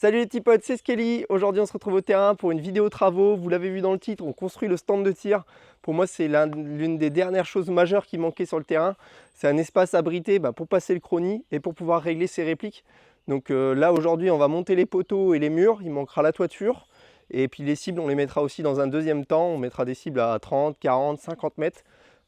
Salut les petits potes, c'est Skelly. Aujourd'hui on se retrouve au terrain pour une vidéo travaux. Vous l'avez vu dans le titre, on construit le stand de tir. Pour moi c'est l'une des dernières choses majeures qui manquait sur le terrain. C'est un espace abrité pour passer le chrony et pour pouvoir régler ses répliques. Donc là aujourd'hui on va monter les poteaux et les murs, il manquera la toiture. Et puis les cibles on les mettra aussi dans un deuxième temps. On mettra des cibles à 30, 40, 50 mètres.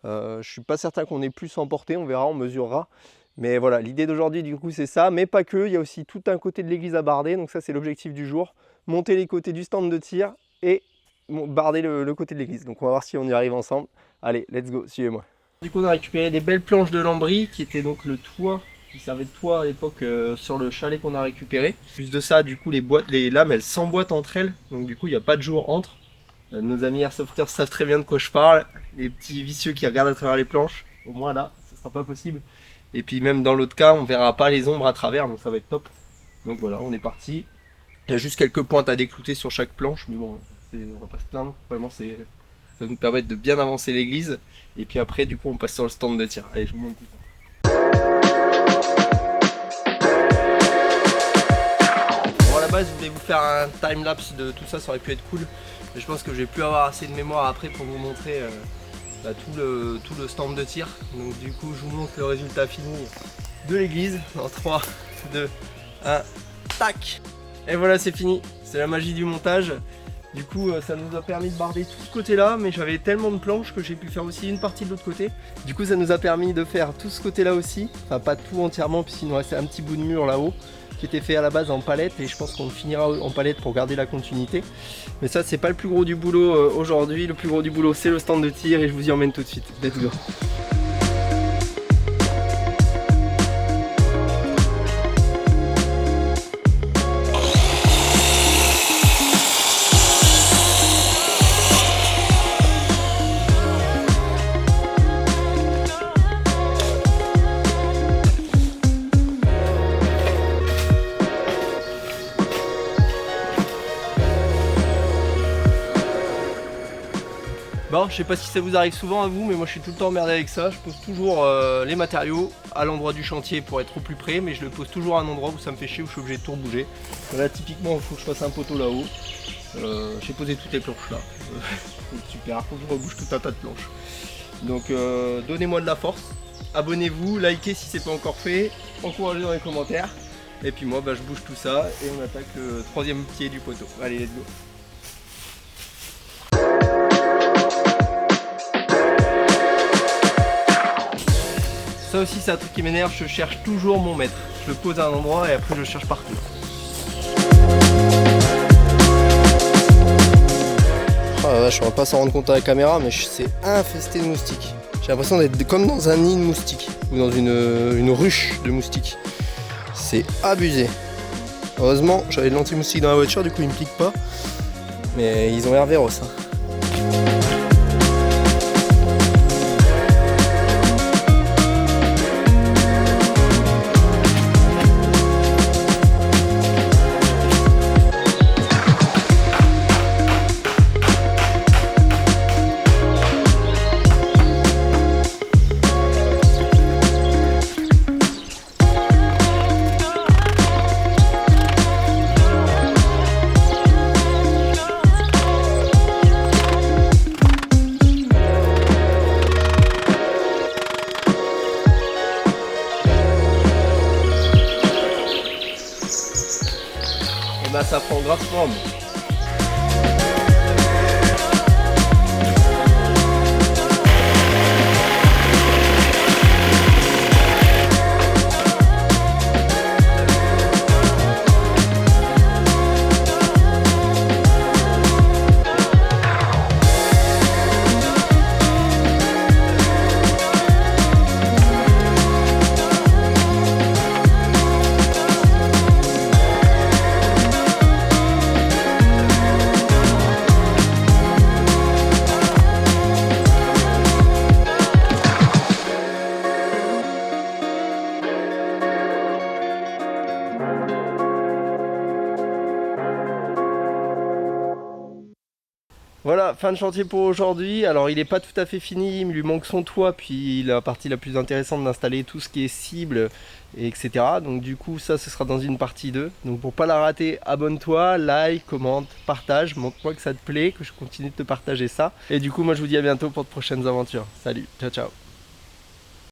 Je ne suis pas certain qu'on ait plus en portée, on verra, on mesurera. Mais voilà, l'idée d'aujourd'hui du coup c'est ça, mais pas que, il y a aussi tout un côté de l'église à barder, donc ça c'est l'objectif du jour, monter les côtés du stand de tir et barder le côté de l'église. Donc on va voir si on y arrive ensemble. Allez, let's go, suivez-moi. Du coup on a récupéré des belles planches de lambris qui étaient donc le toit, qui servait de toit à l'époque sur le chalet qu'on a récupéré. Plus de ça, du coup les lames elles s'emboîtent entre elles, donc du coup il n'y a pas de jour entre. Nos amis airsofters savent très bien de quoi je parle, les petits vicieux qui regardent à travers les planches, au moins là, ce sera pas possible. Et puis même dans l'autre cas, on verra pas les ombres à travers, donc ça va être top. Donc voilà, on est parti. Il y a juste quelques pointes à déclouter sur chaque planche, mais bon, on va pas se plaindre. Vraiment, ça va nous permettre de bien avancer l'église. Et puis après, du coup, on passe sur le stand de tir. Allez, je vous montre tout ça. Bon, à la base, je voulais vous faire un time-lapse de tout ça, ça aurait pu être cool. Mais je pense que je vais plus avoir assez de mémoire après pour vous montrer tout le stand de tir. Donc du coup je vous montre le résultat fini de l'église en 3, 2, 1, tac. Et voilà, c'est fini, c'est la magie du montage. Du coup ça nous a permis de barder tout ce côté là, mais j'avais tellement de planches que j'ai pu faire aussi une partie de l'autre côté. Du coup ça nous a permis de faire tout ce côté là aussi, enfin pas tout entièrement puisqu'il nous restait un petit bout de mur là-haut qui était fait à la base en palette, et je pense qu'on le finira en palette pour garder la continuité. Mais ça c'est pas le plus gros du boulot aujourd'hui, le plus gros du boulot c'est le stand de tir et je vous y emmène tout de suite. Let's go. Bon, je sais pas si ça vous arrive souvent à vous, mais moi je suis tout le temps emmerdé avec ça. Je pose toujours les matériaux à l'endroit du chantier pour être au plus près, mais je le pose toujours à un endroit où ça me fait chier, où je suis obligé de tout rebouger. Là typiquement il faut que je fasse un poteau là-haut. J'ai posé toutes les planches là. Super, il faut que je rebouge tout un tas de planches. Donc donnez-moi de la force, abonnez-vous, likez si c'est pas encore fait, encouragez dans les commentaires. Et puis moi je bouge tout ça et on attaque le troisième pied du poteau. Allez, let's go. Ça aussi c'est un truc qui m'énerve, je cherche toujours mon mètre. Je le pose à un endroit et après je le cherche partout. Oh la vache, on va pas s'en rendre compte à la caméra, mais c'est infesté de moustiques. J'ai l'impression d'être comme dans un nid de moustiques, ou dans une ruche de moustiques. C'est abusé. Heureusement, j'avais de l'anti-moustique dans la voiture, du coup ils me piquent pas. Mais ils ont l'air véros. Ça prend grave forme. Voilà, fin de chantier pour aujourd'hui. Alors il n'est pas tout à fait fini, il lui manque son toit, puis la partie la plus intéressante d'installer tout ce qui est cible, etc. Donc du coup ça ce sera dans une partie 2. Donc pour pas la rater, abonne-toi, like, commente, partage, montre-moi que ça te plaît, que je continue de te partager ça. Et du coup moi je vous dis à bientôt pour de prochaines aventures. Salut, ciao ciao.